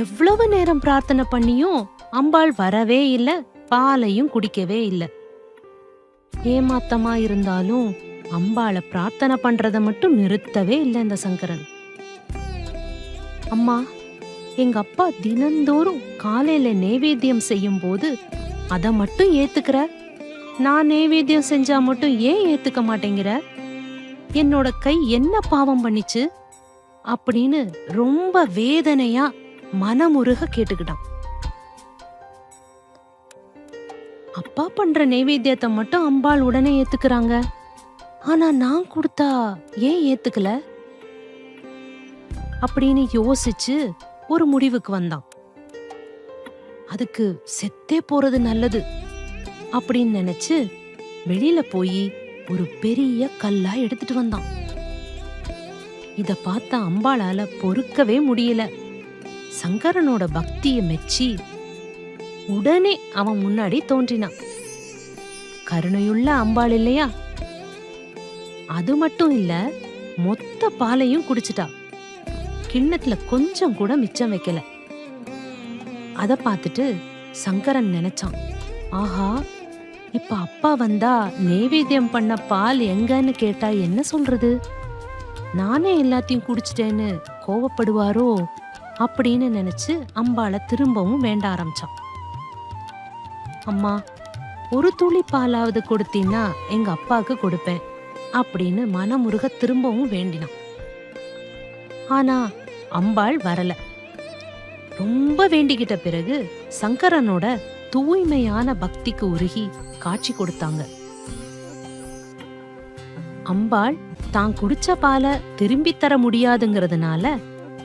எவ்வளவு நேரம் பிரார்த்தனை பண்ணியும் அம்பாள் வரவே இல்ல, பாலையும் குடிக்கவே இல்ல. ஏமாத்தமா இருந்தாலும் அம்பாளை பிரார்த்தனை பண்றத மட்டும் நிறுத்தவே இல்லை இந்த சங்கரன். அம்மா, எங்க அப்பா தினந்தோறும் காலையில நைவேத்தியம் செய்யும் போது அத மட்டும் ஏத்துக்கிற, நான் நைவேத்தியம் செஞ்சா மட்டும் ஏன் ஏத்துக்க மாட்டேங்கிற? என்னோட கை என்ன பாவம் பண்ணிச்சு அப்படின்னு ரொம்ப வேதனையா மனமுருக கேட்டுக்கிட்டான். அப்பா பண்ற நைவேத்தியத்தை மட்டும் அம்பாள் உடனே ஏத்துக்கிறாங்க, ஆனா நான் கொடுத்தா ஏன் ஏத்துக்கல அப்படின்னு யோசிச்சு ஒரு முடிவுக்கு வந்தான். அதுக்கு செத்தே போறது நல்லது அப்படின்னு நினைச்சு வெளியில போய் ஒரு பெரிய கல்லா எடுத்துட்டு வந்தான். இத பார்த்த அம்பாளால பொறுக்கவே முடியல. சங்கரனோட பக்திய மெச்சி உடனே அவன் முன்னாடி தோன்றினான். கருணையுள்ள அம்பாள் இல்லையா? அது மட்டும் இல்ல, மொத்த பாலையும் குடிச்சிட்டா. கிண்ணத்துல கொஞ்சம் கூட மிச்சம் வைக்கல. அத பார்த்துட்டு சங்கரன் நினைச்சான், ஆஹா, இப்ப அப்பா வந்தா நைவேத்தியம் பண்ண பால் எங்கன்னு கேட்டா என்ன சொல்றது? நானே எல்லாத்தையும் குடிச்சிட்டேன்னு கோவப்படுவாரோ அப்படின்னு நினைச்சு அம்பாளை திரும்பவும் வேண்ட ஆரம்பிச்சான். அம்மா, ஒரு துளி பாலாவது கொடுத்தீன்னா எங்க அப்பாவுக்கு கொடுப்பேன் அப்படின்னு மனமுருக திரும்பவும் வேண்டினான். ஆனா அம்பாள் வரல. ரொம்ப வேண்டிக்கிட்ட பிறகு சங்கரனோட தூய்மையான பக்திக்கு உருகி காட்சி கொடுத்தாங்க. அம்பாள் தான் குடிச்ச பாலை திரும்பி தர முடியாதுங்கிறதுனால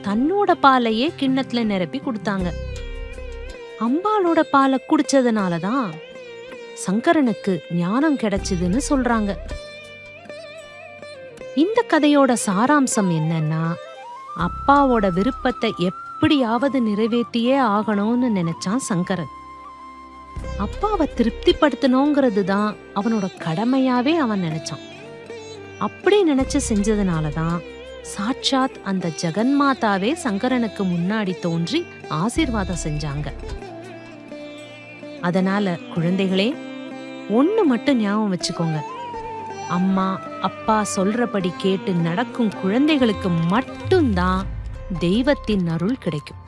தன்னோட பாலையே கிண்ணத்துல நிரப்பி கொடுத்தாங்க. அம்பாளோட பாலை குடிச்சதுனாலதான் சங்கரனுக்கு ஞானம் கிடைச்சதுன்னு சொல்றாங்க. இந்த கதையோட சாராம்சம் என்னன்னா, அப்பாவோட விருப்பத்தை எப்படியாவது நிறைவேற்றியே ஆகணும்னு நினைச்சான் சங்கரன். அப்பாவை திருப்திப்படுத்தணுங்கிறது தான் அவனோட கடமையாவே அவன் நினைச்சான். அப்படி நினைச்சு செஞ்சதுனாலதான் சாட்சாத் அந்த ஜெகன்மாதாவே சங்கரனுக்கு முன்னாடி தோன்றி ஆசீர்வாதம் செஞ்சாங்க. அதனால குழந்தைகளே, ஒண்ணு மட்டும் ஞாபகம் வச்சுக்கோங்க, அம்மா அப்பா சொல்றபடி கேட்டு நடக்கும் குழந்தைகளுக்கு மட்டும்தான் தெய்வத்தின் அருள் கிடைக்கும்.